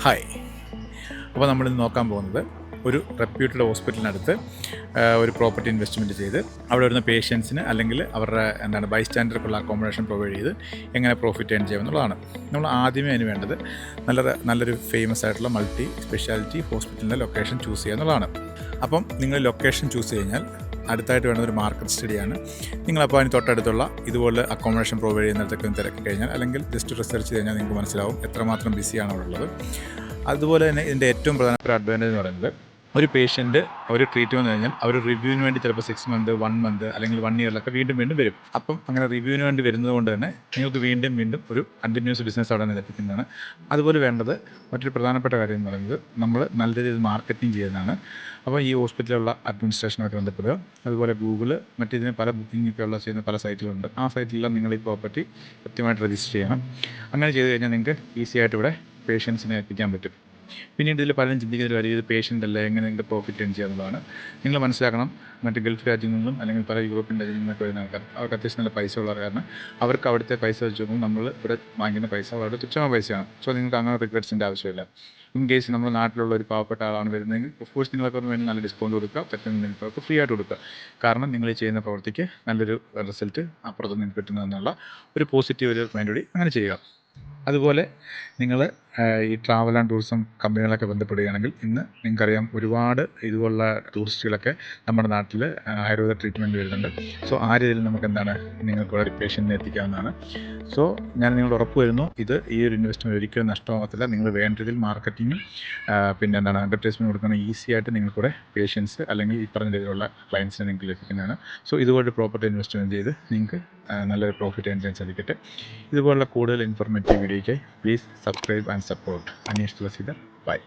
Hi. അപ്പോൾ നമ്മളിന്ന് നോക്കാൻ പോകുന്നത് ഒരു റെപ്യൂട്ടഡ് ഹോസ്പിറ്റലിനടുത്ത് ഒരു പ്രോപ്പർട്ടി ഇൻവെസ്റ്റ്മെൻറ്റ് ചെയ്ത് അവിടെ വരുന്ന പേഷ്യൻസിന് അല്ലെങ്കിൽ അവരുടെ ബൈസ്റ്റാൻഡർക്കുള്ള അക്കോമഡേഷൻ പ്രൊവൈഡ് ചെയ്ത് എങ്ങനെ പ്രോഫിറ്റ് ഏൺ ചെയ്യാമെന്നുള്ളതാണ്. നമ്മൾ ആദ്യമേ അതിന് വേണ്ടത് നല്ലൊരു ഫേമസ് ആയിട്ടുള്ള മൾട്ടി സ്പെഷ്യാലിറ്റി ഹോസ്പിറ്റലിൻ്റെ ലൊക്കേഷൻ ചൂസ് ചെയ്യുക എന്നുള്ളതാണ്. അപ്പം നിങ്ങൾ ലൊക്കേഷൻ ചൂസ് കഴിഞ്ഞാൽ അടുത്തായിട്ട് വേണ്ട ഒരു മാർക്കറ്റ് സ്റ്റഡിയാണ്. നിങ്ങളപ്പോൾ അതിന് തൊട്ടടുത്തുള്ള ഇതുപോലെ അക്കോമഡേഷൻ പ്രൊവൈഡ് ചെയ്യുന്നിടത്തൊക്കെ ഒന്ന് തിരക്കി കഴിഞ്ഞാൽ അല്ലെങ്കിൽ ജസ്റ്റ് റിസർച്ച് കഴിഞ്ഞാൽ നിങ്ങൾക്ക് മനസ്സിലാവും എത്രമാത്രം ബിസിയാണ് അവിടെ ഉള്ളത്. അതുപോലെ തന്നെ ഇതിൻ്റെ ഏറ്റവും പ്രധാനപ്പെട്ട അഡ്വാൻറ്റേജ് എന്ന് പറയുന്നത് ഒരു പേഷ്യൻറ്റ് ഒരു ട്രീറ്റ്മെൻറ്റ് കഴിഞ്ഞാൽ അവർ റിവ്യൂവിന് വേണ്ടി ചിലപ്പോൾ 6 മന്ത് 1 മന്ത് അല്ലെങ്കിൽ 1 ഇയറിലൊക്കെ വീണ്ടും വരും. അപ്പം അങ്ങനെ റിവ്യൂവിന് വേണ്ടി വരുന്നത് കൊണ്ട് തന്നെ നിങ്ങൾക്ക് വീണ്ടും ഒരു കണ്ടിന്യൂസ് ബിസിനസ് അവിടെ നിലനിൽക്കുന്നതാണ്. അതുപോലെ വേണ്ടത് മറ്റൊരു പ്രധാനപ്പെട്ട കാര്യം എന്ന് പറയുന്നത് നമ്മൾ നല്ല രീതിയിൽ മാർക്കറ്റിംഗ് ചെയ്യുന്നതാണ്. അപ്പോൾ ഈ ഹോസ്പിറ്റലിലുള്ള അഡ്മിനിസ്ട്രേഷനൊക്കെ ബന്ധപ്പെടുക. അതുപോലെ ഗൂഗിൾ മറ്റിതിന് പല ബുക്കിങ്ങൊക്കെ ചെയ്യുന്ന പല സൈറ്റുകളുണ്ട്. ആ സൈറ്റിലെല്ലാം നിങ്ങൾ ഈ പ്രോപ്പർട്ടി കൃത്യമായിട്ട് രജിസ്റ്റർ ചെയ്യണം. അങ്ങനെ ചെയ്ത് കഴിഞ്ഞാൽ നിങ്ങൾക്ക് ഈസി ആയിട്ട് ഇവിടെ പേഷ്യൻസിനെ എത്തിക്കാൻ പറ്റും. പിന്നീട് ഇതിൽ പലരും ചിന്തിക്കുന്ന ഒരു കാര്യം, ഇത് പേഷ്യൻ്റ് അല്ല, എങ്ങനെ നിങ്ങൾക്ക് പ്രോഫിറ്റ് ഏൺ ചെയ്യാന്നുള്ളതാണ്. നിങ്ങൾ മനസ്സിലാക്കണം, മറ്റ് ഗൾഫ് രാജ്യങ്ങളിലും അല്ലെങ്കിൽ പല യൂറോപ്യൻ രാജ്യങ്ങളിൽ നിന്നൊക്കെ വരുന്ന ആൾക്കാർ അവർക്ക് അത്യാവശ്യം നല്ല പൈസ ഉള്ള കാരണം അവർക്ക് അവിടുത്തെ പൈസ വെച്ച് നോക്കുമ്പോൾ നമ്മൾ ഇവിടെ വാങ്ങിക്കുന്ന പൈസ വളരെ തുച്ഛമായ പൈസയാണ്. സോ നിങ്ങൾക്ക് അങ്ങനെ റിഗ്രറ്റ്സിൻ്റെ ആവശ്യമില്ല. ഇൻ കേസ് നമ്മുടെ നാട്ടിലുള്ള ഒരു പാവപ്പെട്ട ആളാണ് വരുന്നതെങ്കിൽ ഓഫ്കോഴ്സ് നിങ്ങൾക്ക് വേണ്ടി നല്ല ഡിസ്കൗണ്ട് കൊടുക്കുക, പറ്റുന്ന നിങ്ങൾക്ക് ഫ്രീ ആയിട്ട് കൊടുക്കുക. കാരണം നിങ്ങൾ ചെയ്യുന്ന പ്രവൃത്തിക്ക് നല്ലൊരു റിസൾട്ട് അപ്പുറത്ത് നിങ്ങൾക്ക് കിട്ടുന്നതെന്നുള്ള ഒരു പോസിറ്റീവ് ഒരു മൈൻഡോടി അങ്ങനെ ചെയ്യുക. അതുപോലെ നിങ്ങൾ ഈ ട്രാവൽ ആൻഡ് ടൂറിസം കമ്പനികളൊക്കെ ബന്ധപ്പെടുകയാണെങ്കിൽ ഇന്ന് നിങ്ങൾക്കറിയാം ഒരുപാട് ഇതുപോലുള്ള ടൂറിസ്റ്റുകളൊക്കെ നമ്മുടെ നാട്ടിൽ ആയുർവേദ ട്രീറ്റ്മെൻറ്റ് വരുന്നുണ്ട്. സോ ആ രീതിയിൽ നമുക്ക് നിങ്ങൾക്ക് ഒരു പേഷ്യൻറ്റിനെ എത്തിക്കാവുന്നതാണ്. സോ ഞാൻ നിങ്ങളോട് ഉറപ്പ് വരുന്നു, ഈ ഒരു ഇൻവെസ്റ്റ്മെൻറ്റ് ഒരിക്കലും നഷ്ടമാകത്തില്ല. നിങ്ങൾ വേണ്ട രീതിയിൽ മാർക്കറ്റിങ്ങും അഡ്വർടൈസ്മെൻറ്റ് കൊടുക്കുന്ന ഈസി ആയിട്ട് നിങ്ങൾക്കൂടെ പേഷ്യൻസ് അല്ലെങ്കിൽ ഈ പറഞ്ഞ രീതിയിലുള്ള ക്ലയൻസിനെ നിങ്ങൾക്ക് ലഭിക്കുന്നതാണ്. സോ ഇതുപോലെ പ്രോപ്പർട്ടി ഇൻവെസ്റ്റ്മെൻറ്റ് ചെയ്ത് നിങ്ങൾക്ക് നല്ലൊരു പ്രോഫിറ്റ് ഏൺ ചെയ്യാൻ സാധിക്കട്ടെ. ഇതുപോലുള്ള കൂടുതൽ ഇൻഫോർമേറ്റീവ് വീഡിയോയ്ക്ക് please subscribe and support Aneesh Thulasidhar. By.